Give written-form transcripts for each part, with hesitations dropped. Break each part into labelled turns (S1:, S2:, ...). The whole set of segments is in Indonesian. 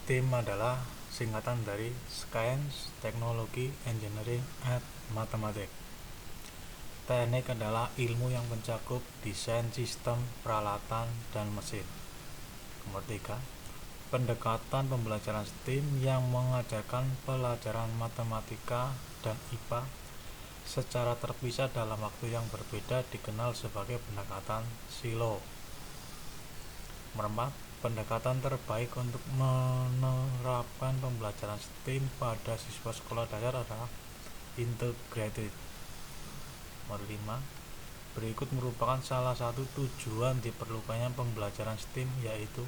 S1: STEAM adalah singkatan dari Science, Technology, Engineering, and Mathematics. Teknik adalah ilmu yang mencakup desain sistem, peralatan, dan mesin. Nomor 3. Pendekatan pembelajaran STEAM yang mengajarkan pelajaran matematika dan IPA secara terpisah dalam waktu yang berbeda dikenal sebagai pendekatan silo. Nomor 4. Pendekatan terbaik untuk menerapkan pembelajaran STEAM pada siswa sekolah dasar adalah integrated. Nomor 5. Berikut merupakan salah satu tujuan diperlukannya pembelajaran STEAM, yaitu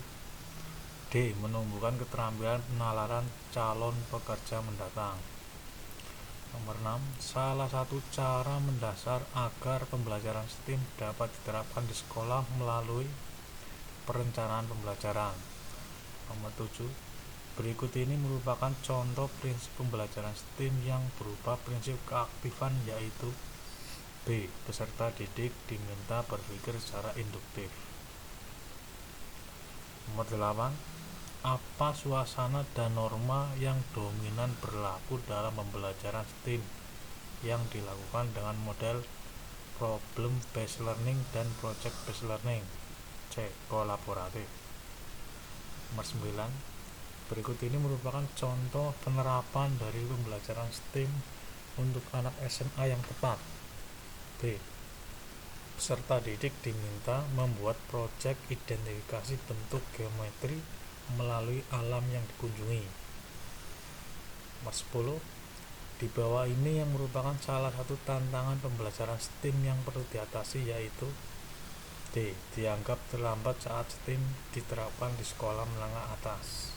S1: D. Menumbuhkan keterampilan penalaran calon pekerja mendatang. Nomor 6. Salah satu cara mendasar agar pembelajaran STEAM dapat diterapkan di sekolah melalui perencanaan pembelajaran. Nomor 7. Berikut ini merupakan contoh prinsip pembelajaran STEAM yang berupa prinsip keaktifan, yaitu B. Peserta didik diminta berpikir secara induktif. Nomor 8. Apa suasana dan norma yang dominan berlaku dalam pembelajaran STEAM yang dilakukan dengan model problem based learning dan project based learning? C. Kolaboratif. Nomor 9. Berikut ini merupakan contoh penerapan dari pembelajaran STEAM untuk anak SMA yang tepat. B. Peserta didik diminta membuat proyek identifikasi bentuk geometri melalui alam yang dikunjungi. Nomor 10. Di bawah ini yang merupakan salah satu tantangan pembelajaran STEAM yang perlu diatasi, yaitu D. Dianggap terlambat saat STEAM diterapkan di sekolah menengah atas.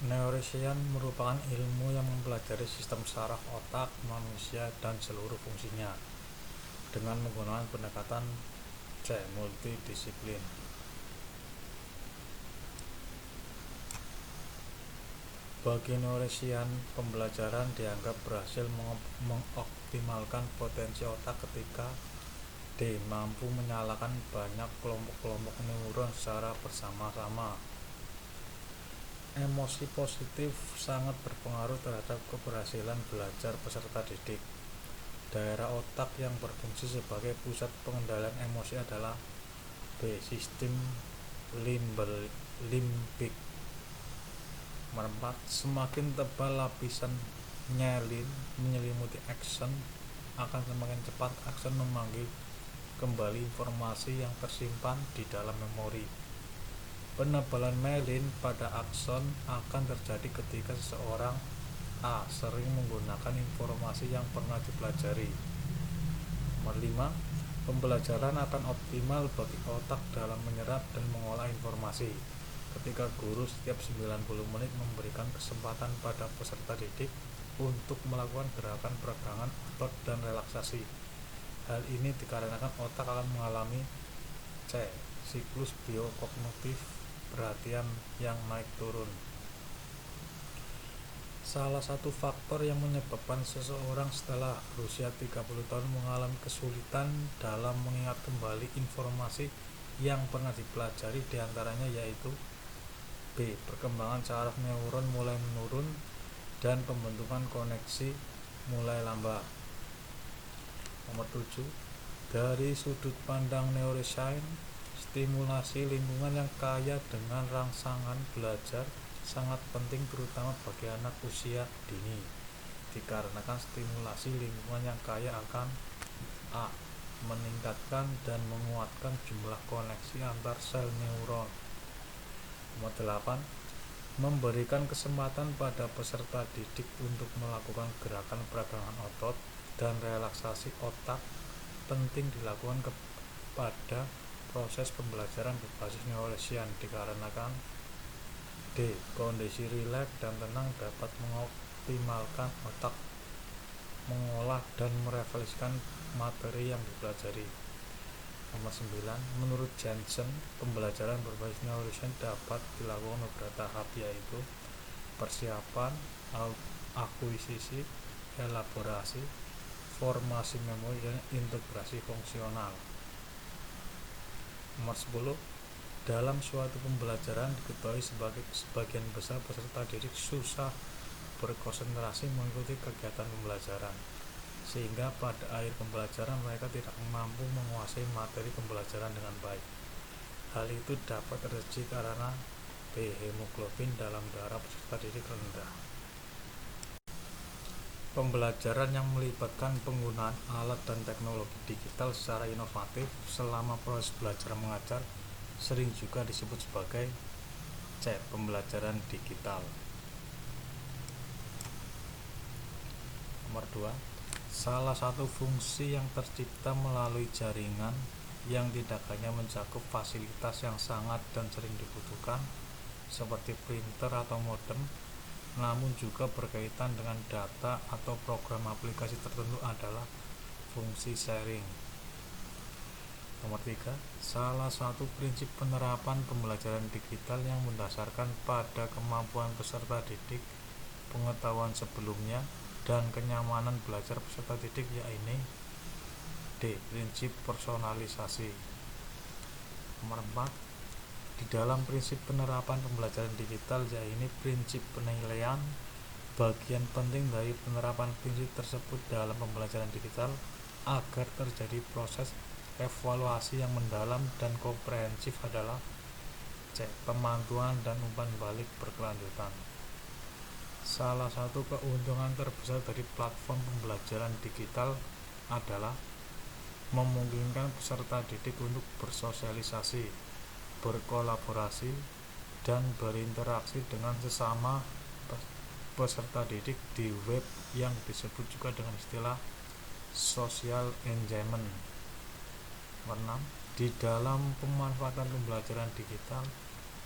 S1: Neuroscience merupakan ilmu yang mempelajari sistem saraf otak manusia dan seluruh fungsinya dengan menggunakan pendekatan C. Multidisiplin. Bagi neuroscience, pembelajaran dianggap berhasil mengoptimalkan potensi otak ketika D. Mampu menyalakan banyak kelompok-kelompok neuron secara bersama-sama. Emosi positif sangat berpengaruh terhadap keberhasilan belajar peserta didik. Daerah otak yang berfungsi sebagai pusat pengendalian emosi adalah B. Sistem limbik. Nomor 4. Semakin tebal lapisan myelin menyelimuti akson, akan semakin cepat akson memanggil kembali informasi yang tersimpan di dalam memori. Penebalan myelin pada akson akan terjadi ketika seseorang A. Sering menggunakan informasi yang pernah dipelajari. Nomor 5. Pembelajaran akan optimal bagi otak dalam menyerap dan mengolah informasi ketika guru setiap 90 menit memberikan kesempatan pada peserta didik untuk melakukan gerakan peregangan otot dan relaksasi. Hal ini dikarenakan otak akan mengalami C. Siklus biokognitif perhatian yang naik turun. Salah satu faktor yang menyebabkan seseorang setelah berusia 30 tahun mengalami kesulitan dalam mengingat kembali informasi yang pernah dipelajari diantaranya yaitu B. Perkembangan saraf neuron mulai menurun dan pembentukan koneksi mulai lambat. Nomor 7. Dari sudut pandang neuroscience, stimulasi lingkungan yang kaya dengan rangsangan belajar sangat penting terutama bagi anak usia dini, dikarenakan stimulasi lingkungan yang kaya akan A. Meningkatkan dan menguatkan jumlah koneksi antar sel neuron. Nomor 8. Memberikan kesempatan pada peserta didik untuk melakukan gerakan peregangan otot dan relaksasi otak penting dilakukan kepada proses pembelajaran berbasis neuroscience dikarenakan D. Kondisi rileks dan tenang dapat mengoptimalkan otak mengolah dan merefleksikan materi yang dipelajari. Nomor 9. Menurut Jensen, pembelajaran berbasis neuroscience dapat dilakukan beberapa tahap, yaitu persiapan, akuisisi, elaborasi, formasi memori, dan integrasi fungsional. Nomor 10. Dalam suatu pembelajaran diketahui sebagian besar peserta didik susah berkonsentrasi mengikuti kegiatan pembelajaran, sehingga pada akhir pembelajaran mereka tidak mampu menguasai materi pembelajaran dengan baik. Hal itu dapat terjadi karena hemoglobin dalam darah peserta didik rendah. Pembelajaran yang melibatkan penggunaan alat dan teknologi digital secara inovatif selama proses belajar mengajar sering juga disebut sebagai pembelajaran digital. Nomor 2, salah satu fungsi yang tercipta melalui jaringan yang tidak hanya mencakup fasilitas yang sangat dan sering dibutuhkan seperti printer atau modem, namun juga berkaitan dengan data atau program aplikasi tertentu adalah fungsi sharing. Nomor 3, salah satu prinsip penerapan pembelajaran digital yang mendasarkan pada kemampuan peserta didik, pengetahuan sebelumnya, dan kenyamanan belajar peserta didik yaitu D. Prinsip personalisasi. Nomor 4, di dalam prinsip penerapan pembelajaran digital yaitu prinsip penilaian, bagian penting dari penerapan prinsip tersebut dalam pembelajaran digital agar terjadi proses evaluasi yang mendalam dan komprehensif adalah C. Pemantauan dan umpan balik berkelanjutan. Salah satu keuntungan terbesar dari platform pembelajaran digital adalah memungkinkan peserta didik untuk bersosialisasi, berkolaborasi, dan berinteraksi dengan sesama peserta didik di web yang disebut juga dengan istilah social engagement. Nomor 6, di dalam pemanfaatan pembelajaran digital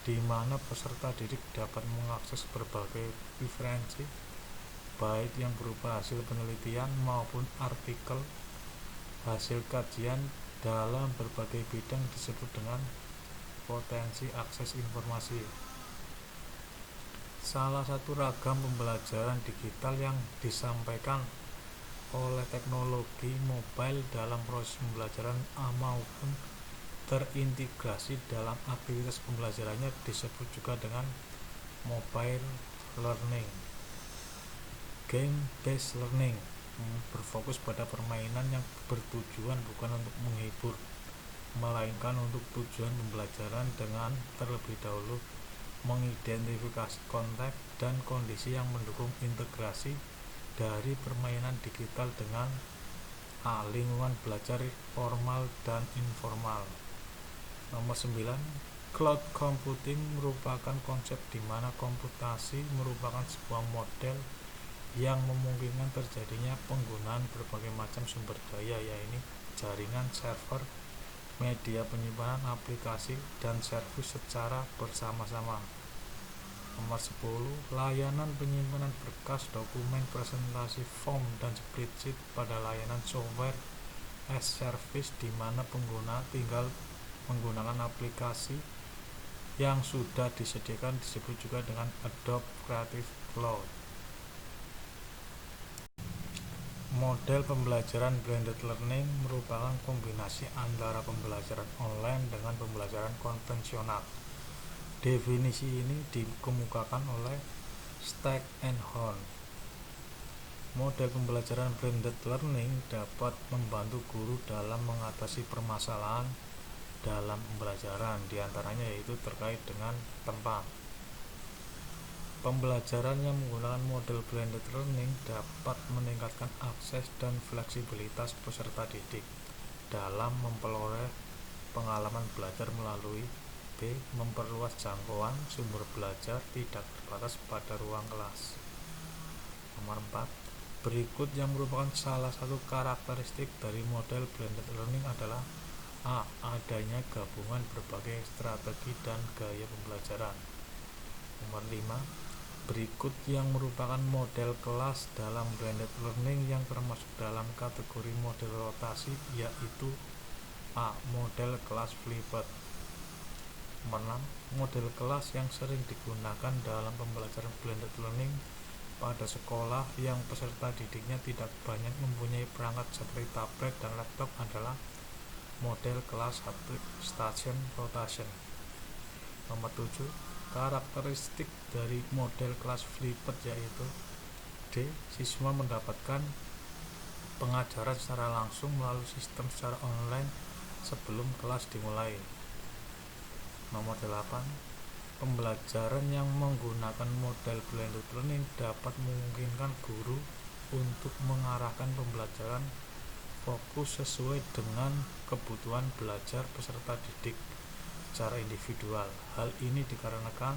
S1: di mana peserta didik dapat mengakses berbagai referensi baik yang berupa hasil penelitian maupun artikel hasil kajian dalam berbagai bidang disebut dengan potensi akses informasi. Salah satu ragam pembelajaran digital yang disampaikan oleh teknologi mobile dalam proses pembelajaran maupun terintegrasi dalam aktivitas pembelajarannya disebut juga dengan mobile learning. Game based learning berfokus pada permainan yang bertujuan bukan untuk menghibur, melainkan untuk tujuan pembelajaran dengan terlebih dahulu mengidentifikasi konteks dan kondisi yang mendukung integrasi dari permainan digital dengan lingkungan belajar formal dan informal. Nomor 9, cloud computing merupakan konsep di mana komputasi merupakan sebuah model yang memungkinkan terjadinya penggunaan berbagai macam sumber daya yaitu jaringan, server, media penyimpanan, aplikasi, dan servis secara bersama-sama. Nomor 10, layanan penyimpanan berkas, dokumen, presentasi, form, dan spreadsheet pada layanan software as service di mana pengguna tinggal menggunakan aplikasi yang sudah disediakan disebut juga dengan Adobe Creative Cloud. Model pembelajaran blended learning merupakan kombinasi antara pembelajaran online dengan pembelajaran konvensional. Definisi ini dikemukakan oleh Stack and Horn. Model pembelajaran blended learning dapat membantu guru dalam mengatasi permasalahan dalam pembelajaran, diantaranya yaitu terkait dengan tempat. Pembelajaran yang menggunakan model blended learning dapat meningkatkan akses dan fleksibilitas peserta didik dalam memperoleh pengalaman belajar melalui B. Memperluas jangkauan sumber belajar tidak terbatas pada ruang kelas. Nomor 4, berikut yang merupakan salah satu karakteristik dari model blended learning adalah A. Adanya gabungan berbagai strategi dan gaya pembelajaran. Nomor 5, berikut yang merupakan model kelas dalam blended learning yang termasuk dalam kategori model rotasi yaitu A. Model kelas flipped. Nomor 6, model kelas yang sering digunakan dalam pembelajaran blended learning pada sekolah yang peserta didiknya tidak banyak mempunyai perangkat seperti tablet dan laptop adalah model kelas station rotation. Nomor 7, karakteristik dari model kelas flipped yaitu D. Siswa mendapatkan pengajaran secara langsung melalui sistem secara online sebelum kelas dimulai. Nomor 8, pembelajaran yang menggunakan model blended learning dapat memungkinkan guru untuk mengarahkan pembelajaran fokus sesuai dengan kebutuhan belajar peserta didik secara individual. Hal ini dikarenakan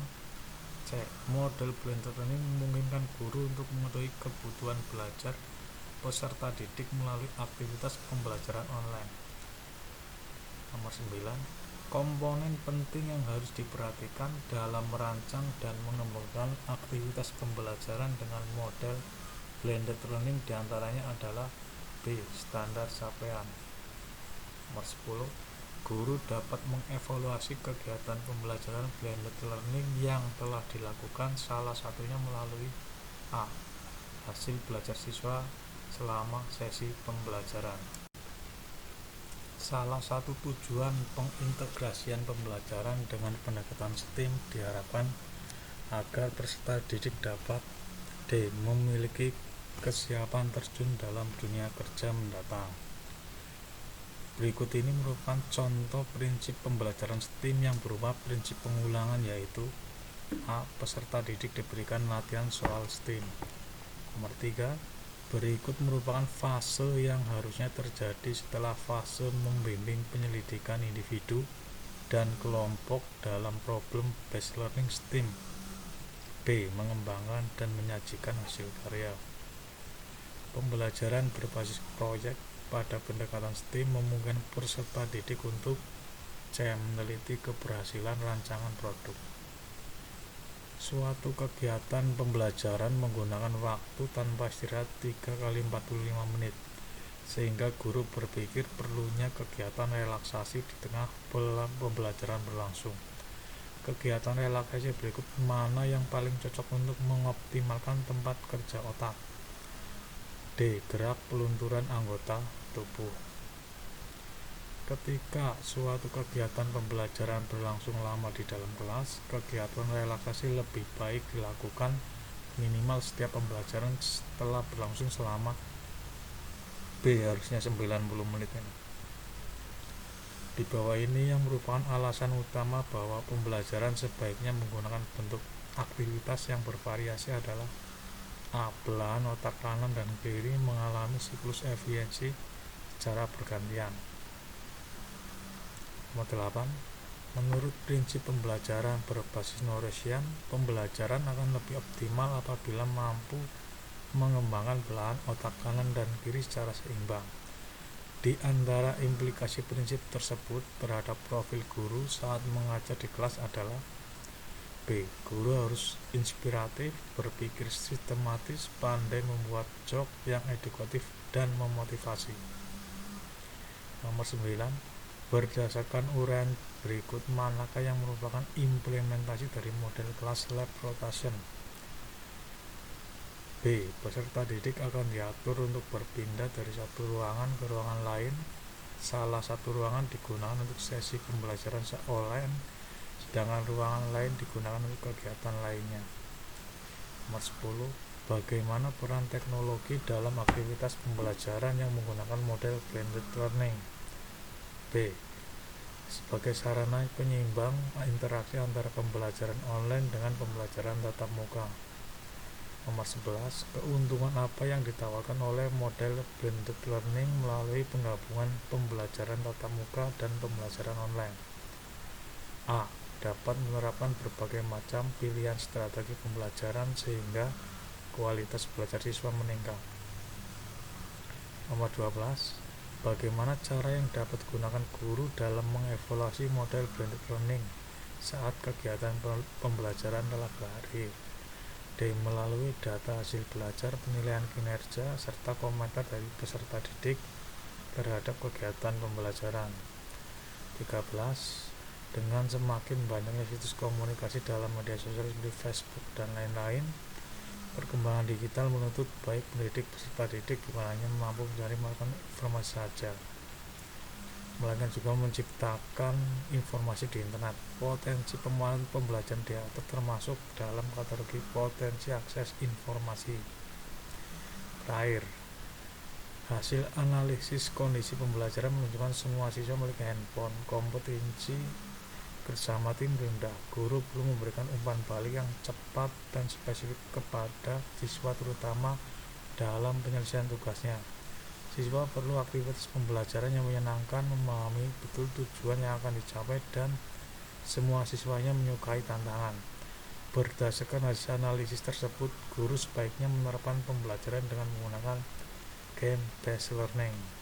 S1: C. Model blended learning memungkinkan guru untuk mengetahui kebutuhan belajar peserta didik melalui aktivitas pembelajaran online. Nomor 9, komponen penting yang harus diperhatikan dalam merancang dan mengembangkan aktivitas pembelajaran dengan model blended learning diantaranya adalah B. Standar capaian. Nomor 10, guru dapat mengevaluasi kegiatan pembelajaran blended learning yang telah dilakukan, salah satunya melalui A. Hasil belajar siswa selama sesi pembelajaran. Salah satu tujuan pengintegrasian pembelajaran dengan pendekatan STEAM diharapkan agar peserta didik dapat D. Memiliki kesiapan terjun dalam dunia kerja mendatang. Berikut ini merupakan contoh prinsip pembelajaran STEAM yang berupa prinsip pengulangan, yaitu A. Peserta didik diberikan latihan soal STEAM. Nomor 3, berikut merupakan fase yang harusnya terjadi setelah fase membimbing penyelidikan individu dan kelompok dalam problem based learning STEAM. B. Mengembangkan dan menyajikan hasil karya. Pembelajaran berbasis proyek pada pendekatan STEAM memungkinkan peserta didik untuk C. Meneliti keberhasilan rancangan produk. Suatu kegiatan pembelajaran menggunakan waktu tanpa istirahat 3x45 menit, sehingga guru berpikir perlunya kegiatan relaksasi di tengah pembelajaran berlangsung. Kegiatan relaksasi berikut mana yang paling cocok untuk mengoptimalkan tempat kerja otak? D. Gerak pelunturan anggota tubuh. Ketika suatu kegiatan pembelajaran berlangsung lama di dalam kelas, kegiatan relaksasi lebih baik dilakukan minimal setiap pembelajaran setelah berlangsung selama B. Harusnya 90 menit. Di bawah ini yang merupakan alasan utama bahwa pembelajaran sebaiknya menggunakan bentuk aktivitas yang bervariasi adalah A. Belahan otak kanan dan kiri mengalami siklus efisiensi secara bergantian. Nomor 8, menurut prinsip pembelajaran berbasis Noresian, pembelajaran akan lebih optimal apabila mampu mengembangkan belahan otak kanan dan kiri secara seimbang. Di antara implikasi prinsip tersebut terhadap profil guru saat mengajar di kelas adalah B. Guru harus inspiratif, berpikir sistematis, pandai membuat joke yang edukatif dan memotivasi. Nomor 9, berdasarkan uraian berikut, manakah yang merupakan implementasi dari model kelas lab rotation? B. Peserta didik akan diatur untuk berpindah dari satu ruangan ke ruangan lain. Salah satu ruangan digunakan untuk sesi pembelajaran online, sedangkan ruangan lain digunakan untuk kegiatan lainnya. Nomor 10, bagaimana peran teknologi dalam aktivitas pembelajaran yang menggunakan model blended learning? B. Sebagai sarana penyeimbang interaksi antara pembelajaran online dengan pembelajaran tatap muka. Nomor 11, keuntungan apa yang ditawarkan oleh model blended learning melalui penggabungan pembelajaran tatap muka dan pembelajaran online? A. Dapat menerapkan berbagai macam pilihan strategi pembelajaran sehingga kualitas belajar siswa meningkat. Nomor 12, bagaimana cara yang dapat digunakan guru dalam mengevaluasi model blended learning saat kegiatan pembelajaran telah berakhir? D. Melalui data hasil belajar, penilaian kinerja, serta komentar dari peserta didik terhadap kegiatan pembelajaran. 13. Dengan semakin banyaknya situs komunikasi dalam media sosial seperti Facebook dan lain-lain, perkembangan digital menuntut baik pendidik peserta didik bukan hanya mampu mencari informasi saja, melainkan juga menciptakan informasi di internet. Potensi pemodelan pembelajaran diatur termasuk dalam kategori potensi akses informasi. Terakhir, hasil analisis kondisi pembelajaran menunjukkan semua siswa memiliki handphone. Kompetensi bersama tim rendah. Guru perlu memberikan umpan balik yang cepat dan spesifik kepada siswa, terutama dalam penyelesaian tugasnya. Siswa perlu aktivitas pembelajaran yang menyenangkan, memahami betul tujuan yang akan dicapai, dan semua siswanya menyukai tantangan. Berdasarkan hasil analisis tersebut, guru sebaiknya menerapkan pembelajaran dengan menggunakan game-based learning.